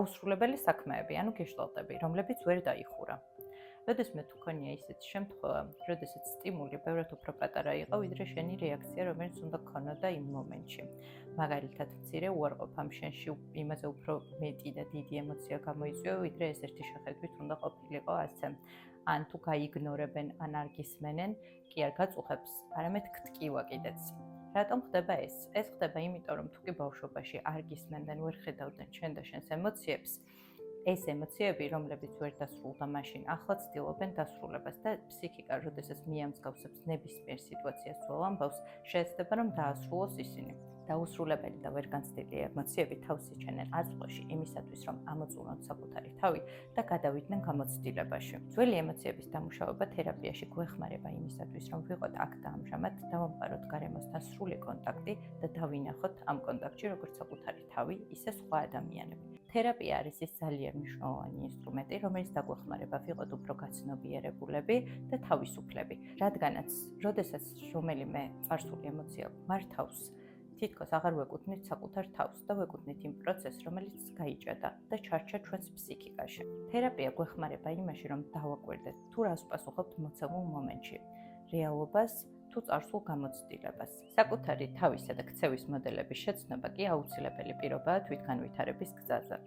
დაუსრულებელი საქმეები, ანუ გეშტალტები, რომლებიც ვერ დაიხურა. როდესმე თუ ქონია ისეთი შემთხვევა, როდესაც სტიმული ბევრად უფრო პატარა იყო, ვიდრე შენი რეაქცია, რომელიც უნდა გქონოდა იმ მომენტში. მაგალითად, მცირე უარყოფამ შენში იმაზე უფრო მეტი და დიდი ემოცია გამოიწვია, ვიდრე ეს ერთი შეხედვით უნდა ყოფილიყო ასე. ან თუ გაიგნორებენ, ან არ გისმენენ, კი არ გაწუხებს, არამედ გტკივა კიდეც. რატომ ხდება ეს? ეს ხდება იმიტომ, რომ თუ კი ბავშვობაში არ გისმენდნენ, ვერ ხედავდნენ შენ და შენს ემოციებს, ეს ემოციები, რომლებიც ვერ დასრულდა მაშინ, ახლა ცდილობენ დასრულებას და ფსიქიკა, როდესაც მიამსგავსებს ნებისმიერ სიტუაციას თუ ამბავს, შეეცდება რომ დაასრულოს ისინი. დაუსრულებელი და ვერ განცდილი ემოციები თავს იჩენენ აწმყოში იმისათვის, რომ ამოწურონ საკუთარი თავი და გადავიდნენ გამოცდილებაში. ძველი ემოციების დამუშავება თერაპიაში გვეხმარება იმისათვის, რომ ვიყოთ აქ და ამჟამად, დავამყაროთ გარემოსთან სრული კონტაქტი და დავინახოთ ამ კონტაქტში როგორც საკუთარი თავი, ისე სხვა ადამიანები. თერაპია არის ის ძალიან მნიშვნელოვანი ინსტრუმენტი, რომელიც დაგვეხმარება ვიყოთ უფრო გაცნობიერებულები და თავისუფლები. რადგანაც, როდესაც რომელიმე წარსული ემოცია მართავს, თითქოს აღარ ვეკუთვნით საკუთარ თავს და ვეკუთვნით იმ პროცესს, რომელიც გაიჭედა და ჩარჩა ჩვენს ფსიქიკაში. თერაპია გვეხმარება იმაში, რომ დავაკვირდეთ, თუ რას ვპასუხობთ მოცემულ მომენტში, რეალობას თუ წარსულ გამოცდილებას. საკუთარი თავისა და ქცევის მოდელების შეცნობა კი აუცილებელი პირობაა თვითგანვითარების გზაზე.